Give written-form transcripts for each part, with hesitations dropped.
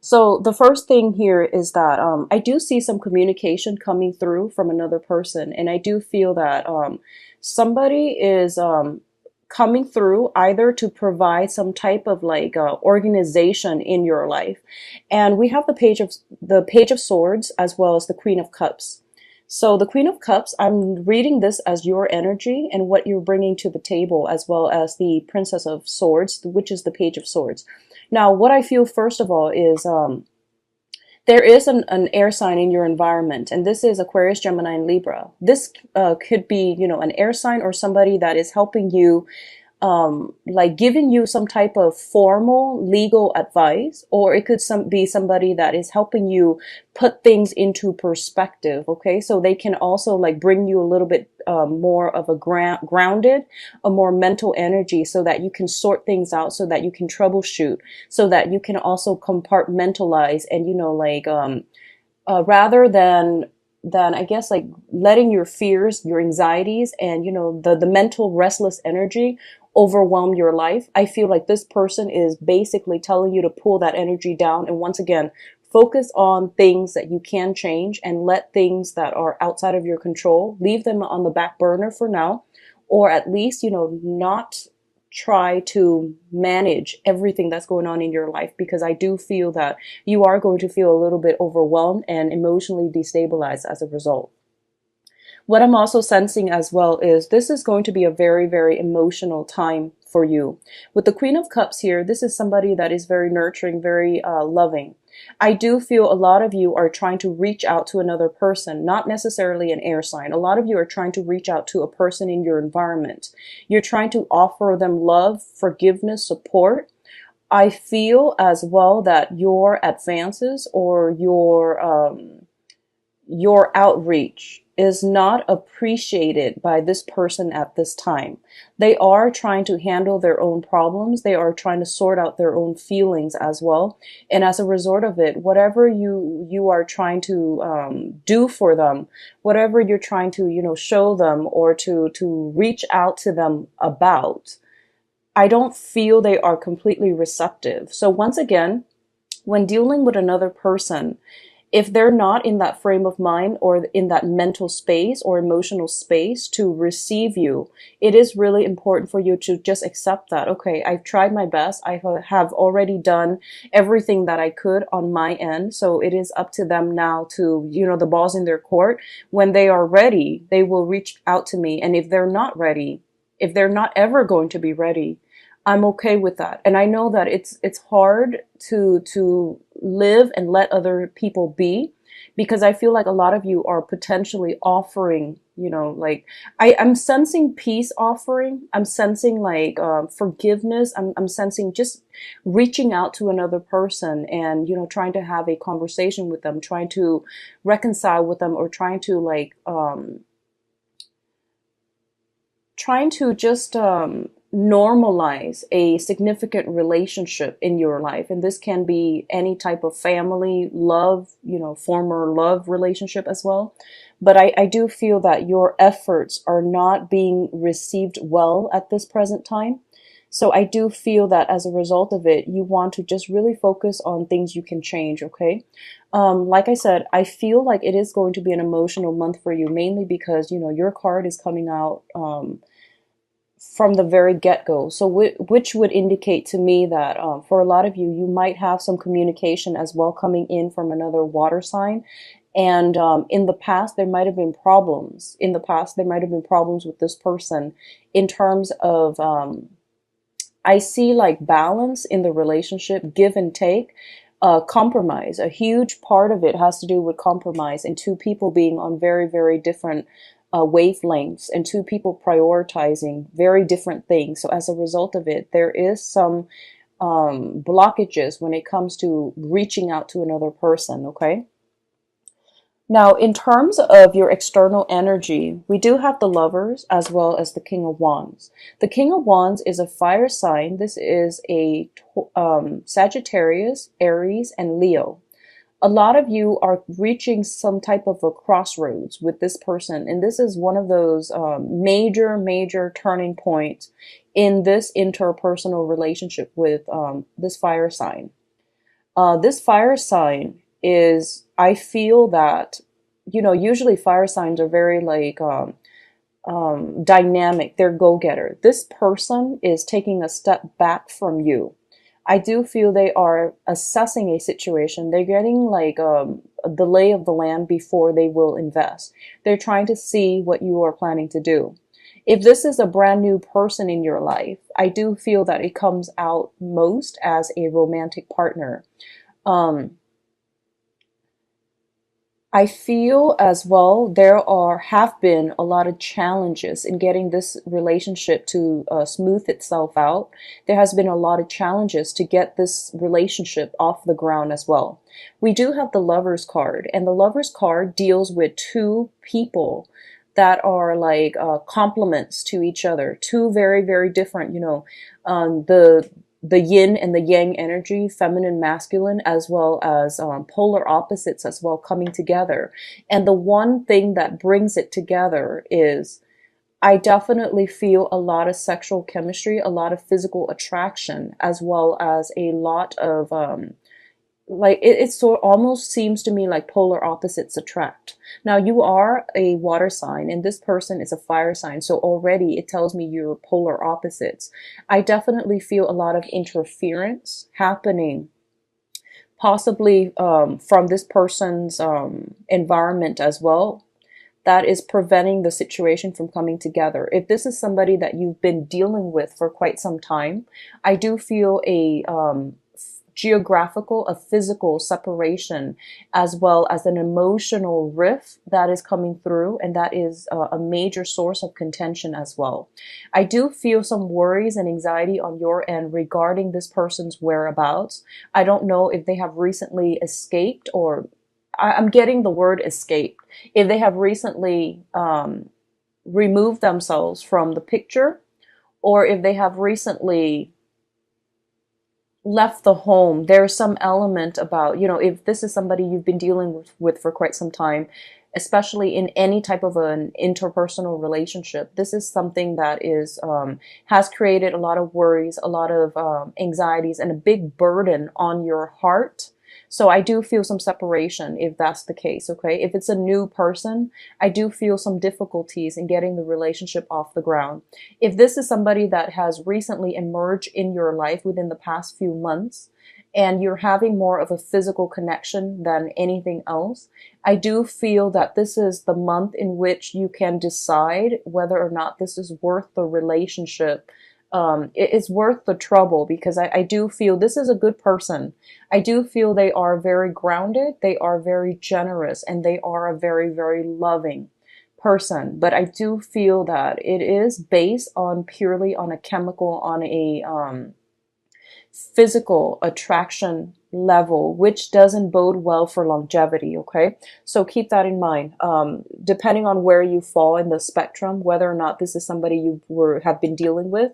So the first thing here is that I do see some communication coming through from another person, and I do feel that somebody is coming through either to provide some type of like organization in your life. And we have the Page of Swords as well as the Queen of Cups. So the Queen of Cups, I'm reading this as your energy and what you're bringing to the table, as well as the Princess of Swords, which is the Page of Swords. Now, what I feel first of all is there is an air sign in your environment, and this is Aquarius, Gemini, and Libra. This could be, an air sign or somebody that is helping you, like giving you some type of formal legal advice, or it could be somebody that is helping you put things into perspective. Okay, so they can also like bring you a little bit more of a grounded, a more mental energy, so that you can sort things out, so that you can troubleshoot, so that you can also compartmentalize, and rather than I guess like letting your fears, your anxieties, and the mental restless energy overwhelm your life. I feel like this person is basically telling you to pull that energy down, and once again, focus on things that you can change, and let things that are outside of your control, leave them on the back burner for now, or at least, not try to manage everything that's going on in your life, because I do feel that you are going to feel a little bit overwhelmed and emotionally destabilized as a result. What I'm also sensing as well is this is going to be a very, very emotional time for you. With the Queen of Cups here, this is somebody that is very nurturing, very loving. I do feel a lot of you are trying to reach out to another person, not necessarily an air sign. A lot of you are trying to reach out to a person in your environment. You're trying to offer them love, forgiveness, support. I feel as well that your advances or your outreach is not appreciated by this person at this time. They are trying to handle their own problems. They are trying to sort out their own feelings as well. And as a result of it, whatever you are trying to do for them, whatever you're trying to, show them or to reach out to them about, I don't feel they are completely receptive. So once again, when dealing with another person, if they're not in that frame of mind or in that mental space or emotional space to receive you, it is really important for you to just accept that, okay, I've tried my best. I have already done everything that I could on my end. So it is up to them now to, the ball's in their court. When they are ready, they will reach out to me. And if they're not ready, if they're not ever going to be ready, I'm okay with that. And I know that it's hard to live and let other people be, because I feel like a lot of you are potentially offering, like I'm sensing peace offering. I'm sensing like forgiveness. I'm sensing just reaching out to another person and, trying to have a conversation with them, trying to reconcile with them, or trying to like, trying to just normalize a significant relationship in your life. And this can be any type of family, love, former love relationship as well. But I do feel that your efforts are not being received well at this present time. So I do feel that as a result of it, you want to just really focus on things you can change, okay? Like I said, I feel like it is going to be an emotional month for you, mainly because, your card is coming out from the very get-go. So which would indicate to me that for a lot of you, you might have some communication as well coming in from another water sign. And in the past, there might have been problems. In the past, there might have been problems with this person in terms of, I see like balance in the relationship, give and take. Compromise. A huge part of it has to do with compromise and two people being on very, very different wavelengths, and two people prioritizing very different things. So as a result of it, there is some blockages when it comes to reaching out to another person, okay? Now, in terms of your external energy, we do have the Lovers as well as the King of Wands. The King of Wands is a fire sign. This is a Sagittarius, Aries, and Leo. A lot of you are reaching some type of a crossroads with this person. And this is one of those major turning points in this interpersonal relationship with this fire sign. This fire sign is, I feel that, usually fire signs are very like dynamic. They're go-getter. This person is taking a step back from you. I do feel they are assessing a situation. They're getting like the lay of the land before they will invest. They're trying to see what you are planning to do. If this is a brand new person in your life, I do feel that it comes out most as a romantic partner. Um, I feel as well there have been a lot of challenges in getting this relationship to smooth itself out. There has been a lot of challenges to get this relationship off the ground as well. We do have the Lovers card, and the Lovers card deals with two people that are like complements to each other, two very, very different, the yin and the yang energy, feminine, masculine, as well as polar opposites as well coming together. And the one thing that brings it together is I definitely feel a lot of sexual chemistry, a lot of physical attraction, as well as a lot of like it sort almost seems to me like polar opposites attract. Now you are a water sign and this person is a fire sign, so already it tells me you're polar opposites. I definitely feel a lot of interference happening, possibly from this person's environment as well, that is preventing the situation from coming together. If this is somebody that you've been dealing with for quite some time, I do feel a geographical, a physical separation, as well as an emotional rift that is coming through, and that is a major source of contention as well. I do feel some worries and anxiety on your end regarding this person's whereabouts. I don't know if they have recently escaped, or I'm getting the word escape. If they have recently removed themselves from the picture, or if they have recently left the home. There's some element about, if this is somebody you've been dealing with for quite some time, especially in any type of an interpersonal relationship, this is something that is has created a lot of worries, a lot of anxieties, and a big burden on your heart. So I do feel some separation if that's the case, okay? If it's a new person, I do feel some difficulties in getting the relationship off the ground. If this is somebody that has recently emerged in your life within the past few months, and you're having more of a physical connection than anything else, I do feel that this is the month in which you can decide whether or not this is worth the relationship. It's worth the trouble, because I do feel this is a good person. I do feel they are very grounded, they are very generous, and they are a very, very loving person. But I do feel that it is based on purely on a chemical, on a physical attraction level, which doesn't bode well for longevity, okay? So keep that in mind. Depending on where you fall in the spectrum, whether or not this is somebody you have been dealing with,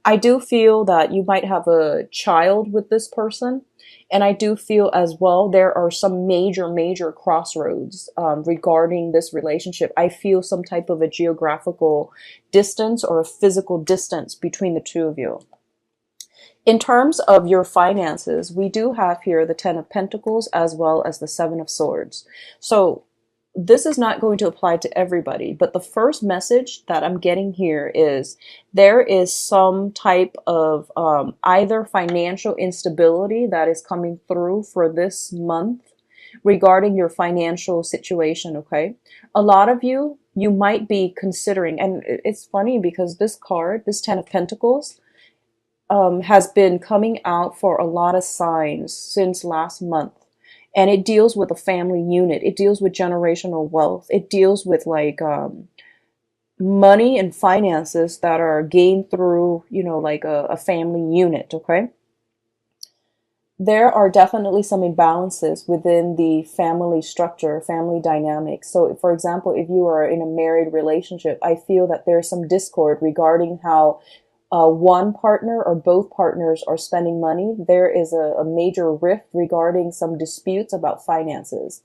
I do feel that you might have a child with this person. And I do feel as well there are some major, major crossroads regarding this relationship. I feel some type of a geographical distance or a physical distance between the two of you. In terms of your finances, we do have here the Ten of Pentacles as well as the Seven of Swords. So this is not going to apply to everybody, but the first message that I'm getting here is there is some type of either financial instability that is coming through for this month regarding your financial situation, okay? A lot of you might be considering, and it's funny because this card, this Ten of Pentacles, has been coming out for a lot of signs since last month. And it deals with a family unit. It deals with generational wealth. It deals with like money and finances that are gained through, like a family unit, okay? There are definitely some imbalances within the family structure, family dynamics. So, for example, if you are in a married relationship, I feel that there's some discord regarding how one partner or both partners are spending money. There is a major rift regarding some disputes about finances.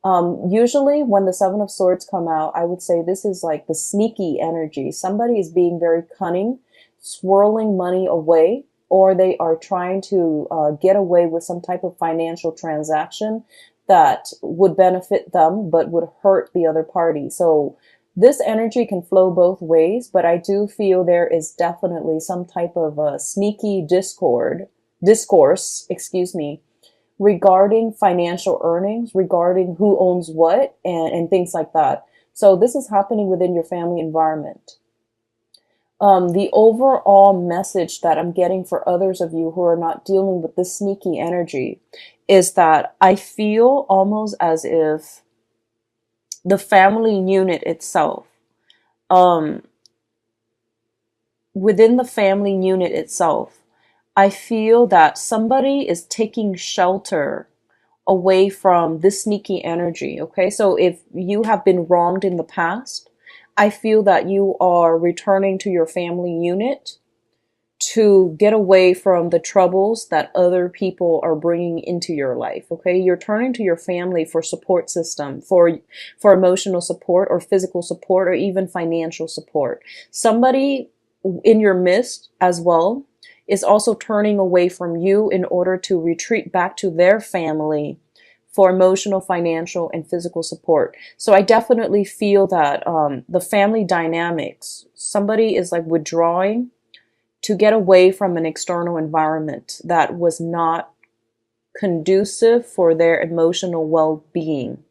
Usually when the Seven of Swords come out, I would say this is like the sneaky energy. Somebody is being very cunning, swirling money away, or they are trying to get away with some type of financial transaction that would benefit them but would hurt the other party. So this energy can flow both ways, but I do feel there is definitely some type of a sneaky discourse, excuse me, regarding financial earnings, regarding who owns what, and things like that. So this is happening within your family environment. The overall message that I'm getting for others of you who are not dealing with this sneaky energy is that I feel almost as if the family unit itself, um, within the family unit itself, I feel that somebody is taking shelter away from this sneaky energy. Okay, so if you have been wronged in the past, I feel that you are returning to your family unit to get away from the troubles that other people are bringing into your life. Okay, you're turning to your family for support system, for emotional support or physical support or even financial support. Somebody in your midst as well is also turning away from you in order to retreat back to their family for emotional, financial, and physical support. So I definitely feel that the family dynamics, somebody is like withdrawing to get away from an external environment that was not conducive for their emotional well-being.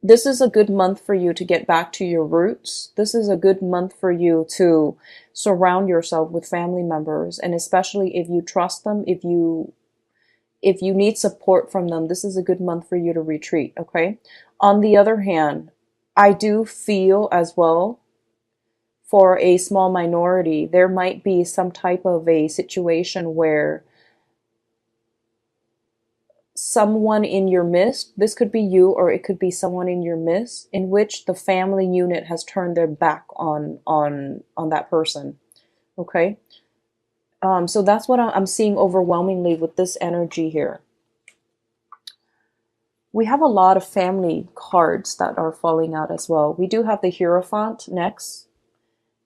This is a good month for you to get back to your roots. This is a good month for you to surround yourself with family members, and especially if you trust them, if you need support from them, this is a good month for you to retreat, okay? On the other hand, I do feel as well, for a small minority, there might be some type of a situation where someone in your midst, this could be you or it could be someone in your midst, in which the family unit has turned their back on that person, okay? So that's what I'm seeing overwhelmingly with this energy here. We have a lot of family cards that are falling out as well. We do have the Hierophant next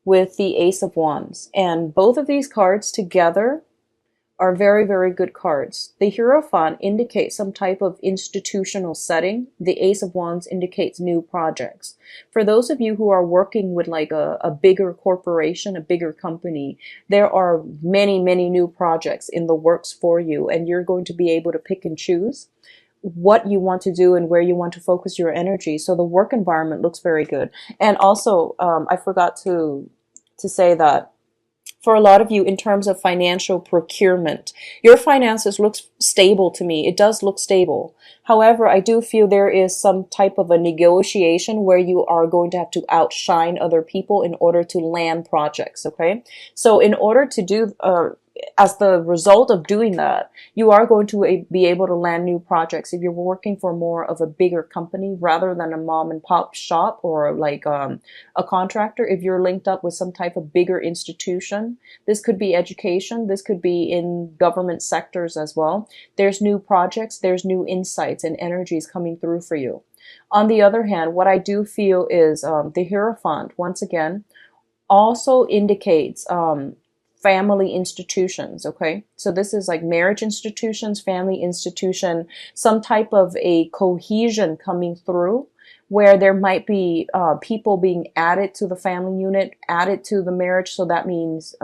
with the Ace of Wands. And both of these cards together are very, very good cards. The Hierophant indicates some type of institutional setting. The Ace of Wands indicates new projects. For those of you who are working with like a bigger corporation, a bigger company, there are many, many new projects in the works for you, and you're going to be able to pick and choose what you want to do and where you want to focus your energy. So the work environment looks very good. And also, I forgot to say that for a lot of you, in terms of financial procurement, your finances looks stable to me. It does look stable. However, I do feel there is some type of a negotiation where you are going to have to outshine other people in order to land projects, okay? So in order to do, as the result of doing that, you are going to be able to land new projects. If you're working for more of a bigger company rather than a mom and pop shop or like a contractor, if you're linked up with some type of bigger institution, this could be education, this could be in government sectors as well. There's new projects, there's new insights and energies coming through for you. On the other hand, what I do feel is the Hierophant, once again, also indicates family institutions, okay? So this is like marriage institutions, family institution, some type of a cohesion coming through where there might be people being added to the family unit, added to the marriage. So that means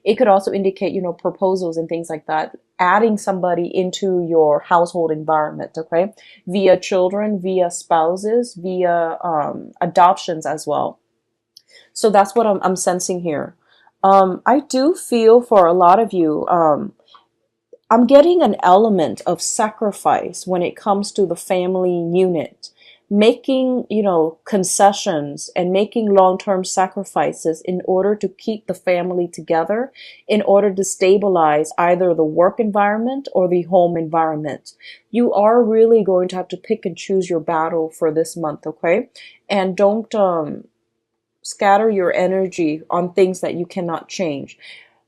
it could also indicate, you know, proposals and things like that, adding somebody into your household environment, okay? Via children, via spouses, via adoptions as well. So that's what I'm sensing here. I do feel for a lot of you, I'm getting an element of sacrifice when it comes to the family unit, making, you know, concessions and making long-term sacrifices in order to keep the family together, in order to stabilize either the work environment or the home environment. You are really going to have to pick and choose your battle for this month, okay? And don't, scatter your energy on things that you cannot change.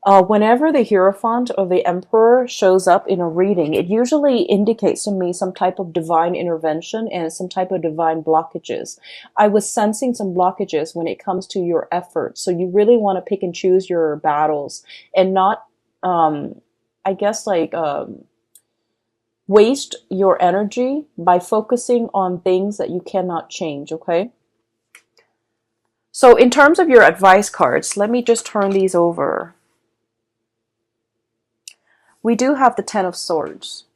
Whenever the Hierophant or the Emperor shows up in a reading, it usually indicates to me some type of divine intervention and some type of divine blockages. I was sensing some blockages when it comes to your efforts. So you really want to pick and choose your battles and not, I guess, waste your energy by focusing on things that you cannot change, okay? So in terms of your advice cards, let me just turn these over. We do have the Ten of Swords.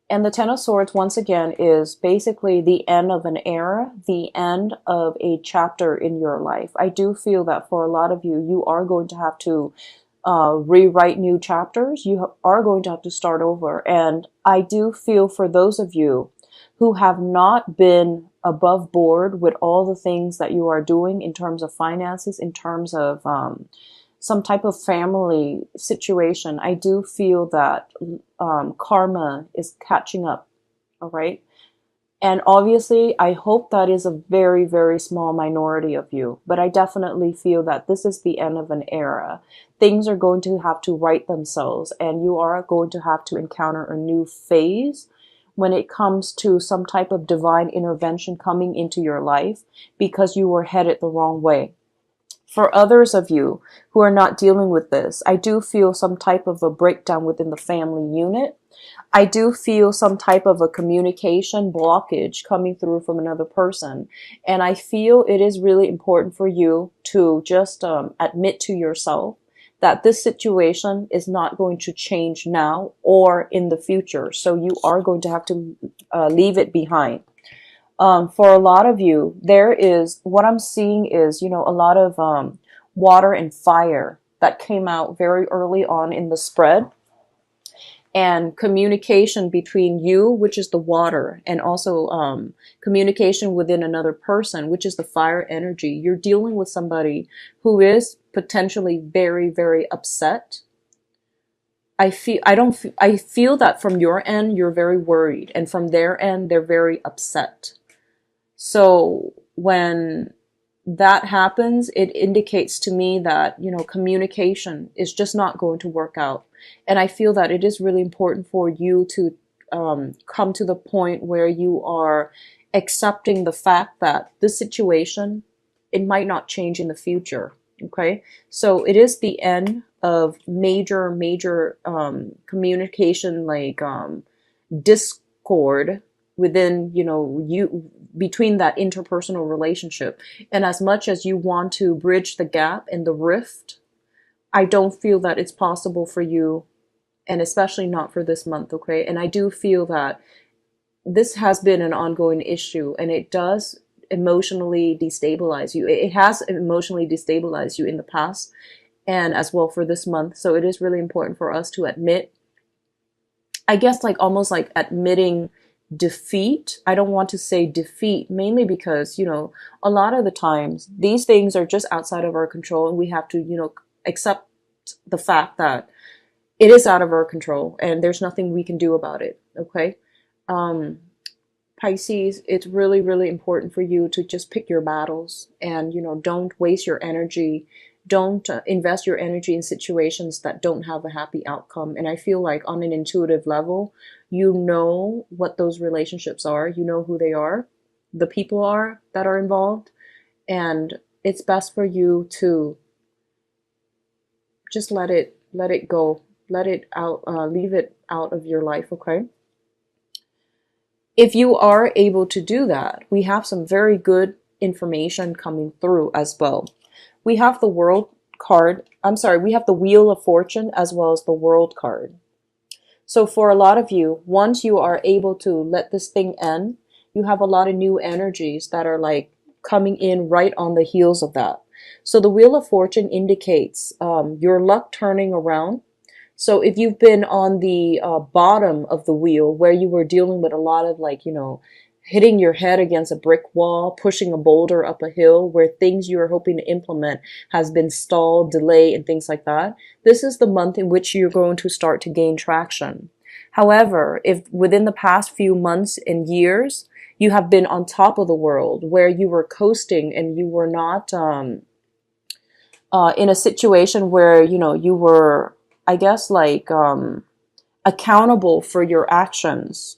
And the Ten of Swords, once again, is basically the end of an era, the end of a chapter in your life. I do feel that for a lot of you, you are going to have to rewrite new chapters. You are going to have to start over. And I do feel for those of you who have not been above board with all the things that you are doing in terms of finances, in terms of some type of family situation, I do feel that karma is catching up. All right. And obviously, I hope that is a very, very small minority of you. But I definitely feel that this is the end of an era. Things are going to have to right themselves, and you are going to have to encounter a new phase when it comes to some type of divine intervention coming into your life because you were headed the wrong way. For others of you who are not dealing with this, I do feel some type of a breakdown within the family unit. I do feel some type of a communication blockage coming through from another person. And I feel it is really important for you to just admit to yourself that this situation is not going to change now or in the future. So you are going to have to leave it behind. For a lot of you, there is, what I'm seeing is, a lot of water and fire that came out very early on in the spread, and communication between you, which is the water, and also communication within another person, which is the fire energy. You're dealing with somebody who is potentially very, very upset. I feel that from your end, you're very worried, and from their end, they're very upset. So when that happens, it indicates to me that, communication is just not going to work out. And I feel that it is really important for you to come to the point where you are accepting the fact that this situation, it might not change in the future. Okay. So it is the end of major communication, discord within, you, between that interpersonal relationship. And as much as you want to bridge the gap and the rift, I don't feel that it's possible for you, and especially not for this month, okay? And I do feel that this has been an ongoing issue, and it does emotionally destabilize you. It has emotionally destabilized you in the past, and as well for this month. So it is really important for us to admit, I guess, almost like admitting defeat. I don't want to say defeat, mainly because, a lot of the times these things are just outside of our control, and we have to, accept the fact that it is out of our control and there's nothing we can do about it. Okay. Pisces, it's really, really important for you to just pick your battles and, don't waste your energy. Don't invest your energy in situations that don't have a happy outcome. And I feel like on an intuitive level, you know what those relationships are. You know who they are, the people are that are involved. And it's best for you to just let it go, let it out, leave it out of your life. Okay. If you are able to do that, we have some very good information coming through as well. We have the World card. We have the Wheel of Fortune as well as the World card. So for a lot of you, once you are able to let this thing end, you have a lot of new energies that are coming in right on the heels of that. So the Wheel of Fortune indicates your luck turning around. So if you've been on the bottom of the wheel where you were dealing with a lot of hitting your head against a brick wall, pushing a boulder up a hill, where things you are hoping to implement has been stalled, delayed, and things like that, this is the month in which you're going to start to gain traction. However, if within the past few months and years, you have been on top of the world, where you were coasting and you were not in a situation where, you were, I guess, like, accountable for your actions,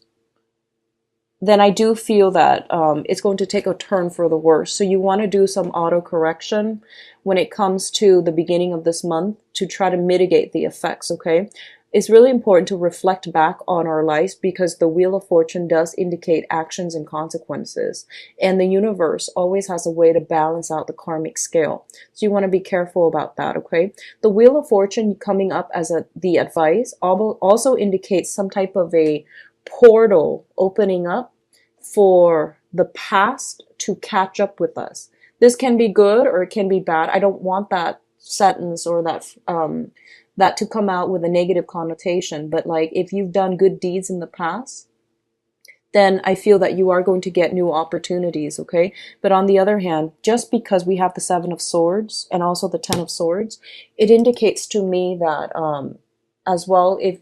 then I do feel that it's going to take a turn for the worse. So you want to do some auto correction when it comes to the beginning of this month to try to mitigate the effects, okay? It's really important to reflect back on our lives because the Wheel of Fortune does indicate actions and consequences. And the universe always has a way to balance out the karmic scale. So you want to be careful about that, okay? The Wheel of Fortune coming up as the advice also indicates some type of a portal opening up for the past to catch up with us. This can be good or it can be bad. I don't want that sentence or that to come out with a negative connotation. But like, if you've done good deeds in the past, then I feel that you are going to get new opportunities, okay? But on the other hand, just because we have the Seven of Swords and also the Ten of Swords, it indicates to me that as well, if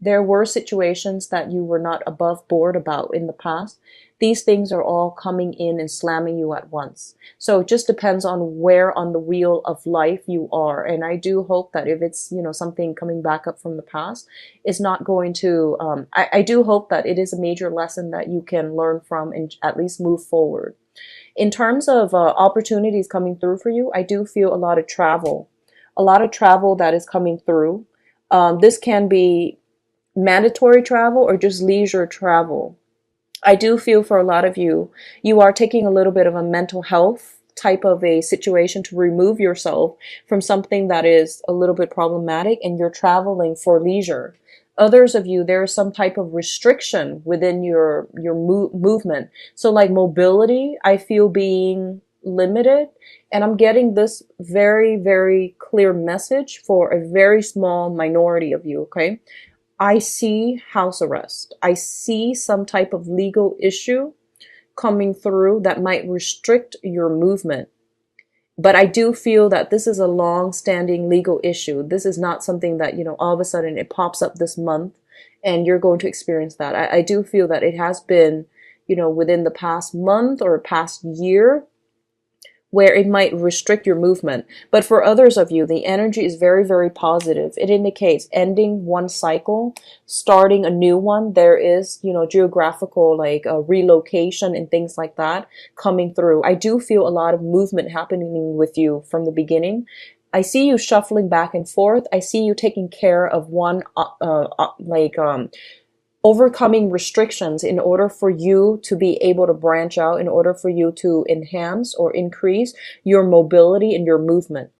there were situations that you were not above board about in the past, these things are all coming in and slamming you at once. So it just depends on where on the wheel of life you are. And I do hope that if it's, something coming back up from the past, it's not going to, I do hope that it is a major lesson that you can learn from and at least move forward. In terms of opportunities coming through for you, I do feel a lot of travel that is coming through. This can be mandatory travel or just leisure travel. I do feel for a lot of you, you are taking a little bit of a mental health type of a situation to remove yourself from something that is a little bit problematic, and you're traveling for leisure. Others of you, there is some type of restriction within your movement. So like mobility, I feel being limited, and I'm getting this very, very clear message for a very small minority of you, okay? I see house arrest. I see some type of legal issue coming through that might restrict your movement. But I do feel that this is a long-standing legal issue. This is not something that, all of a sudden it pops up this month and you're going to experience that. I do feel that it has been, within the past month or past year, where it might restrict your movement. But for others of you, the energy is very, very positive. It indicates ending one cycle, starting a new one. There is, geographical, like relocation and things like that coming through. I do feel a lot of movement happening with you from the beginning. I see you shuffling back and forth. I see you taking care of one, overcoming restrictions in order for you to be able to branch out, in order for you to enhance or increase your mobility and your movement.